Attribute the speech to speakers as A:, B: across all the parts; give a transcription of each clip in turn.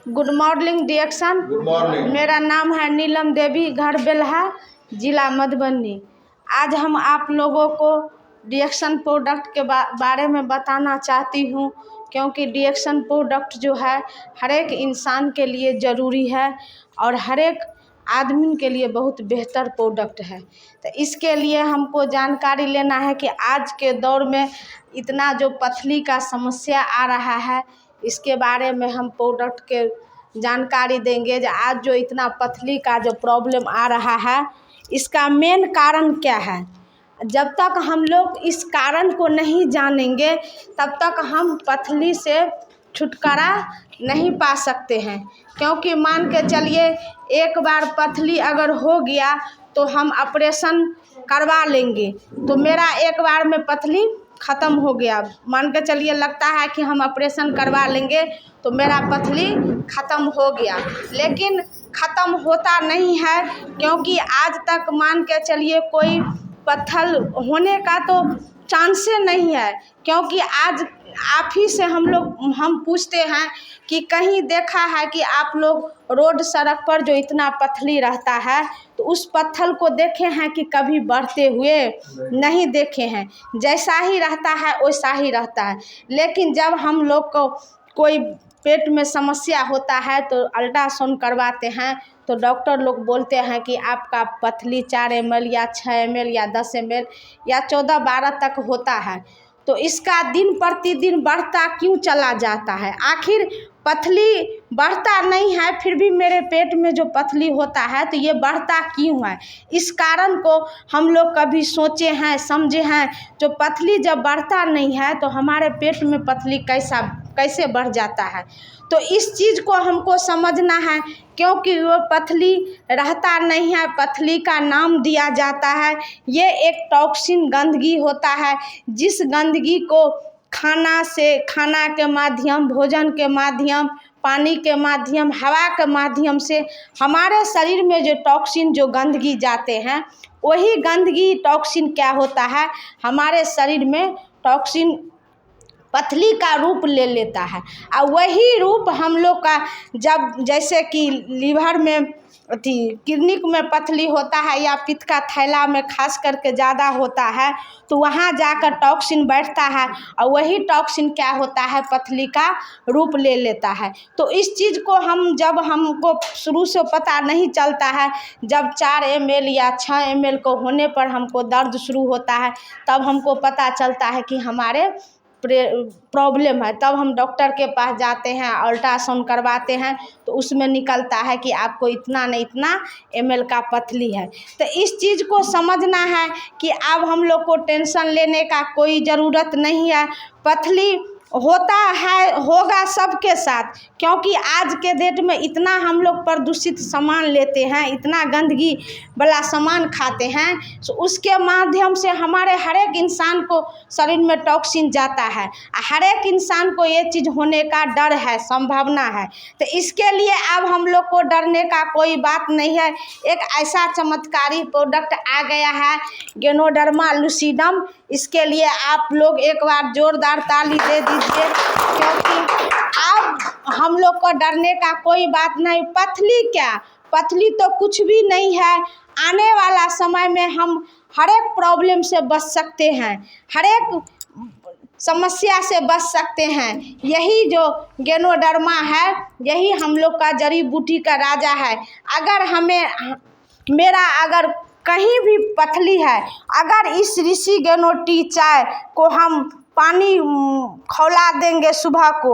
A: Good morning डिएक्शन।
B: Good morning.
A: मेरा नाम है नीलम देवी, घर बेल्हा, जिला मधुबनी। आज हम आप लोगों को डिएक्शन प्रोडक्ट के बारे में बताना चाहती हूँ, क्योंकि डिएक्शन प्रोडक्ट जो है हर एक इंसान के लिए ज़रूरी है और हर एक आदमी के लिए बहुत बेहतर प्रोडक्ट है। तो इसके लिए हमको जानकारी लेना है कि आज के दौर में इतना जो पथरी का समस्या आ रहा है, इसके बारे में हम प्रोडक्ट के जानकारी देंगे। जो आज जो इतना पथरी का जो प्रॉब्लम आ रहा है, इसका मेन कारण क्या है। जब तक हम लोग इस कारण को नहीं जानेंगे, तब तक हम पथरी से छुटकारा नहीं पा सकते हैं। क्योंकि मान के चलिए, एक बार पथरी अगर हो गया तो हम ऑपरेशन करवा लेंगे, तो मेरा एक बार में पथरी ख़त्म हो गया। मान के चलिए, लगता है कि हम ऑपरेशन करवा लेंगे तो मेरा पथरी ख़त्म हो गया, लेकिन ख़त्म होता नहीं है। क्योंकि आज तक मान के चलिए कोई पत्थर होने का तो चांसे नहीं है। क्योंकि आज आप ही से हम पूछते हैं कि कहीं देखा है कि आप लोग रोड सड़क पर जो इतना पथरी रहता है, तो उस पत्थर को देखे हैं कि कभी बढ़ते हुए नहीं देखे हैं। जैसा ही रहता है वैसा ही रहता है। लेकिन जब हम लोग को कोई पेट में समस्या होता है तो अल्ट्रासाउंड करवाते हैं, तो डॉक्टर लोग बोलते हैं कि आपका पथरी 4 ml या 6 ml या 10 ml या 14-12 तक होता है। तो इसका दिन प्रतिदिन बढ़ता क्यों चला जाता है। आखिर पथरी बढ़ता नहीं है, फिर भी मेरे पेट में जो पथरी होता है तो ये बढ़ता क्यों है। इस कारण को हम लोग कभी सोचे हैं, समझे हैं। जो पथरी जब बढ़ता नहीं है तो हमारे पेट में पथरी कैसे बढ़ जाता है। तो इस चीज़ को हमको समझना है, क्योंकि वो पथरी रहता नहीं है। पथरी का नाम दिया जाता है, ये एक टॉक्सिन गंदगी होता है, जिस गंदगी को खाना के माध्यम, भोजन के माध्यम, पानी के माध्यम, हवा के माध्यम से हमारे शरीर में जो टॉक्सिन, जो गंदगी जाते हैं, वही गंदगी टॉक्सिन क्या होता है, हमारे शरीर में टॉक्सिन पथरी का रूप ले लेता है। और वही रूप हम लोग का जब जैसे कि लीवर में किडनी में पथरी होता है या पित्त का थैला में खास करके ज़्यादा होता है, तो वहाँ जाकर टॉक्सिन बैठता है और वही टॉक्सिन क्या होता है, पथरी का रूप ले लेता है। तो इस चीज़ को हमको शुरू से पता नहीं चलता है। जब 4 ml या 6 ml को होने पर हमको दर्द शुरू होता है, तब हमको पता चलता है कि हमारे प्रॉब्लम है। तब हम डॉक्टर के पास जाते हैं, अल्ट्रासाउंड करवाते हैं, तो उसमें निकलता है कि आपको इतना न इतना ml का पथरी है। तो इस चीज़ को समझना है कि अब हम लोग को टेंशन लेने का कोई ज़रूरत नहीं है। पथरी होता है, होगा सबके साथ, क्योंकि आज के डेट में इतना हम लोग प्रदूषित सामान लेते हैं, इतना गंदगी वाला सामान खाते हैं, तो उसके माध्यम से हमारे हर एक इंसान को शरीर में टॉक्सिन जाता है। हर एक इंसान को ये चीज़ होने का डर है, संभावना है। तो इसके लिए अब हम लोग को डरने का कोई बात नहीं है। एक ऐसा चमत्कारी प्रोडक्ट आ गया है, गैनोडर्मा लूसिडम। इसके लिए आप लोग एक बार जोरदार ताली दे दीजिए, क्योंकि अब हम लोग को डरने का कोई बात नहीं। पथरी क्या, पथरी तो कुछ भी नहीं है। आने वाला समय में हम हर एक प्रॉब्लम से बच सकते हैं, हर एक समस्या से बच सकते हैं। यही जो गैनोडर्मा है, यही हम लोग का जड़ी बूटी का राजा है। अगर अगर कहीं भी पथरी है, अगर इस ऋषि गैनो चाय को हम पानी खौला देंगे सुबह को,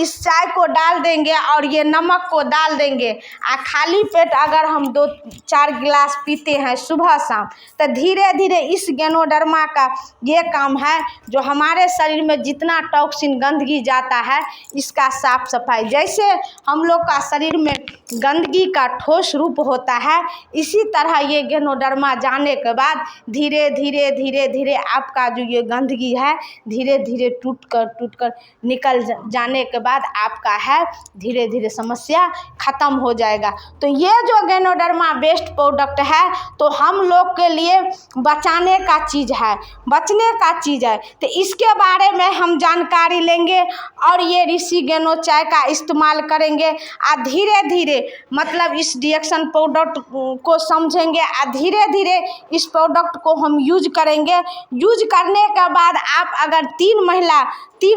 A: इस चाय को डाल देंगे और ये नमक को डाल देंगे, खाली पेट अगर हम 2-4 गिलास पीते हैं सुबह शाम, तो धीरे धीरे इस गैनोडर्मा का ये काम है, जो हमारे शरीर में जितना टॉक्सिन गंदगी जाता है, इसका साफ सफाई। जैसे हम लोग का शरीर में गंदगी का ठोस रूप होता है, इसी तरह ये गैनोडर्मा जाने के बाद धीरे धीरे धीरे धीरे आपका जो ये गंदगी है धीरे धीरे टूट कर निकल जाने के बाद आपका है धीरे धीरे समस्या ख़त्म हो जाएगा। तो ये जो गैनोडर्मा बेस्ट प्रोडक्ट है तो हम लोग के लिए बचाने का चीज़ है, बचने का चीज़ है। तो इसके बारे में हम जानकारी लेंगे और ये ऋषि गैनो चाय का इस्तेमाल करेंगे और धीरे धीरे मतलब इस डिएक्शन प्रोडक्ट को समझेंगे और धीरे धीरे इस प्रोडक्ट को हम यूज करेंगे। यूज करने के बाद आप अगर 3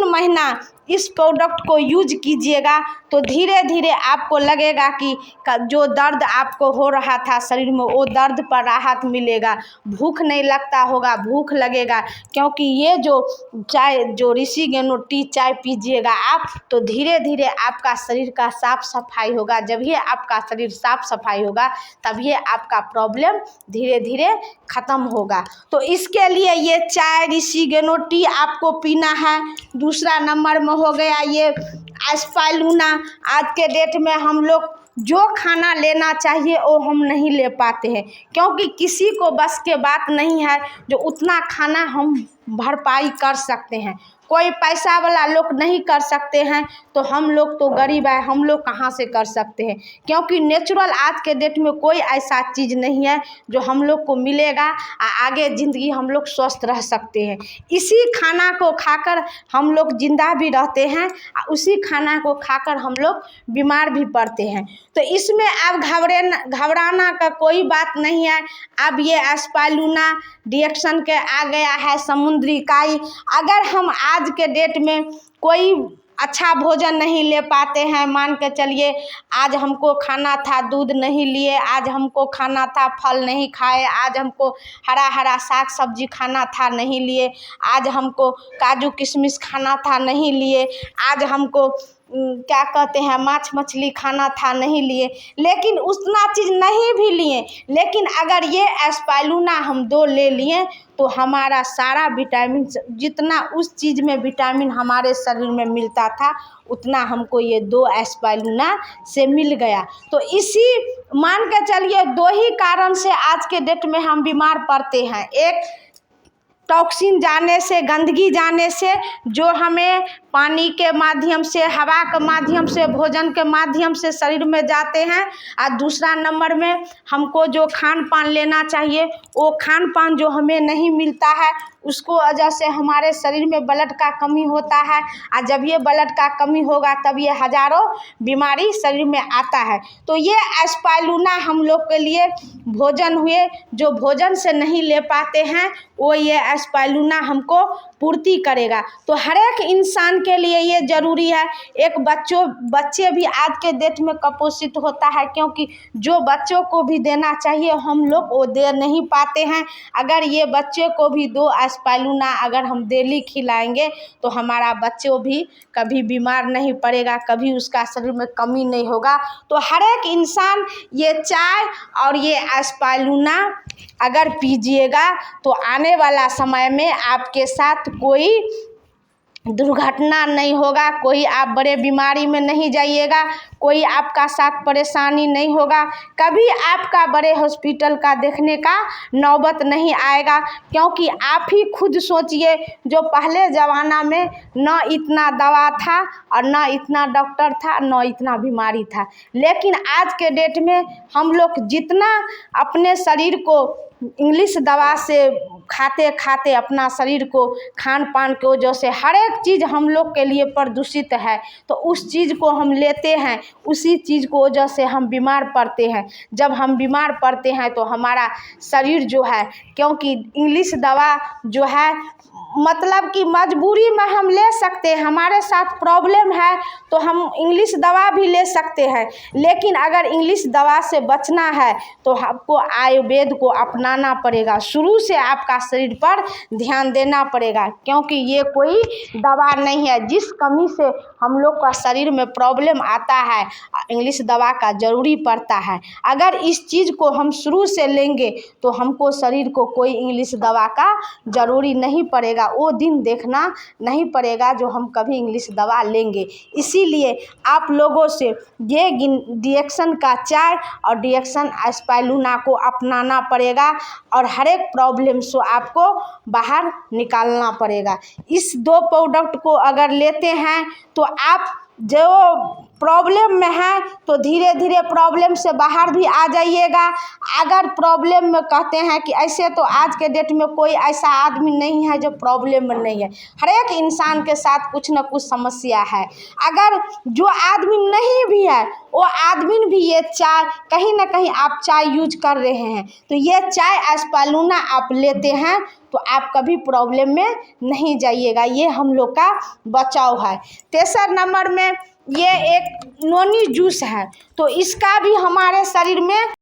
A: महीना इस प्रोडक्ट को यूज कीजिएगा तो धीरे धीरे आपको लगेगा कि जो दर्द आपको हो रहा था शरीर में वो दर्द पर राहत मिलेगा, भूख नहीं लगता होगा, भूख लगेगा। क्योंकि ये जो चाय जो ऋषि गैनो टी चाय पीजिएगा आप तो धीरे धीरे आपका शरीर का साफ सफाई होगा। जब ये आपका शरीर साफ सफाई होगा तब ये आपका प्रॉब्लम धीरे धीरे ख़त्म होगा। तो इसके लिए ये चाय ऋषि गैनो टी आपको पीना है। दूसरा नंबर में हो गया ये एस्पाइरुलिना। आज के डेट में हम लोग जो खाना लेना चाहिए वो हम नहीं ले पाते हैं क्योंकि किसी को बस के बात नहीं है जो उतना खाना हम भरपाई कर सकते हैं। कोई पैसा वाला लोग नहीं कर सकते हैं तो हम लोग तो गरीब है, हम लोग कहाँ से कर सकते हैं। क्योंकि नेचुरल आज के डेट में कोई ऐसा चीज़ नहीं है जो हम लोग को मिलेगा आगे ज़िंदगी हम लोग स्वस्थ रह सकते हैं। इसी खाना को खाकर हम लोग जिंदा भी रहते हैं और उसी खाना को खाकर हम लोग बीमार भी पड़ते हैं। तो इसमें अब घबराना का कोई बात नहीं है। अब ये एस्पाइरुलिना डिएक्शन के आ गया है समुद्री काई। अगर हम आज के डेट में कोई अच्छा भोजन नहीं ले पाते हैं, मान के चलिए आज हमको खाना था दूध नहीं लिए, आज हमको खाना था फल नहीं खाए, आज हमको हरा साग सब्जी खाना था नहीं लिए, आज हमको काजू किशमिश खाना था नहीं लिए, आज हमको क्या कहते हैं मांस मछली खाना था नहीं लिए, लेकिन उतना चीज़ नहीं भी लिए, लेकिन अगर ये एस्पाइरुलिना हम 2 ले लिए तो हमारा सारा विटामिन जितना उस चीज़ में विटामिन हमारे शरीर में मिलता था उतना हमको ये 2 एस्पाइरुलिना से मिल गया। तो इसी मान के चलिए 2 ही कारण से आज के डेट में हम बीमार पड़ते हैं। एक टॉक्सिन जाने से, गंदगी जाने से जो हमें पानी के माध्यम से, हवा के माध्यम से, भोजन के माध्यम से शरीर में जाते हैं। और दूसरा नंबर में हमको जो खान पान लेना चाहिए वो खान पान जो हमें नहीं मिलता है उसको वजह से हमारे शरीर में ब्लड का कमी होता है और जब ये ब्लड का कमी होगा तब ये हज़ारों बीमारी शरीर में आता है। तो ये एस्पाइरुलिना हम लोग के लिए भोजन हुए जो भोजन से नहीं ले पाते हैं वो ये एस्पाइरुलिना हमको पूर्ति करेगा। तो हर एक इंसान के लिए ये ज़रूरी है। एक बच्चे भी आज के डेट में कुपोषित होता है क्योंकि जो बच्चों को भी देना चाहिए हम लोग वो दे नहीं पाते हैं। अगर ये बच्चे को भी 2 एस्पाइरुलिना अगर हम डेली खिलाएंगे तो हमारा बच्चों भी कभी बीमार नहीं पड़ेगा, कभी उसका शरीर में कमी नहीं होगा। तो हर एक इंसान ये चाय और ये एस्पाइरुलिना अगर पीजिएगा तो आने वाला समय में आपके साथ कोई दुर्घटना नहीं होगा, कोई आप बड़े बीमारी में नहीं जाइएगा, कोई आपका साथ परेशानी नहीं होगा, कभी आपका बड़े हॉस्पिटल का देखने का नौबत नहीं आएगा। क्योंकि आप ही खुद सोचिए जो पहले ज़माना में न इतना दवा था और न इतना डॉक्टर था, न इतना बीमारी था, लेकिन आज के डेट में हम लोग जितना अपने शरीर को इंग्लिश दवा से खाते खाते अपना शरीर को खान पान की वजह से हर एक चीज़ हम लोग के लिए प्रदूषित है तो उस चीज़ को हम लेते हैं, उसी चीज़ को वजह से हम बीमार पड़ते हैं। जब हम बीमार पड़ते हैं तो हमारा शरीर जो है, क्योंकि इंग्लिश दवा जो है मतलब कि मजबूरी में हम ले सकते हैं, हमारे साथ प्रॉब्लम है तो हम इंग्लिश दवा भी ले सकते हैं, लेकिन अगर इंग्लिश दवा से बचना है तो आपको आयुर्वेद को अपनाना पड़ेगा। शुरू से आपका शरीर पर ध्यान देना पड़ेगा क्योंकि ये कोई दवा नहीं है। जिस कमी से हम लोग का शरीर में प्रॉब्लम आता है इंग्लिश दवा का ज़रूरी पड़ता है। अगर इस चीज़ को हम शुरू से लेंगे तो हमको शरीर को कोई इंग्लिश दवा का ज़रूरी नहीं पड़ेगा। जाएगा, वो दिन देखना नहीं पड़ेगा जो हम कभी इंग्लिश दवा लेंगे। इसीलिए आप लोगों से ये डिएक्शन का चाय और डिएक्शन स्पाइरुलिना को अपनाना पड़ेगा और हर एक प्रॉब्लम से आपको बाहर निकालना पड़ेगा। इस 2 प्रोडक्ट को अगर लेते हैं तो आप जो प्रॉब्लम में है तो धीरे धीरे प्रॉब्लम से बाहर भी आ जाइएगा। अगर प्रॉब्लम में कहते हैं कि ऐसे तो आज के डेट में कोई ऐसा आदमी नहीं है जो प्रॉब्लम में नहीं है, हर एक इंसान के साथ कुछ ना कुछ समस्या है। अगर जो आदमी नहीं भी है वो आदमी भी ये चाय कहीं ना कहीं आप चाय यूज कर रहे हैं तो ये चाय स्पाइरुलिना आप लेते हैं तो आप कभी प्रॉब्लम में नहीं जाइएगा। ये हम लोग का बचाव है। तीसरा नंबर में ये एक नोनी जूस है तो इसका भी हमारे शरीर में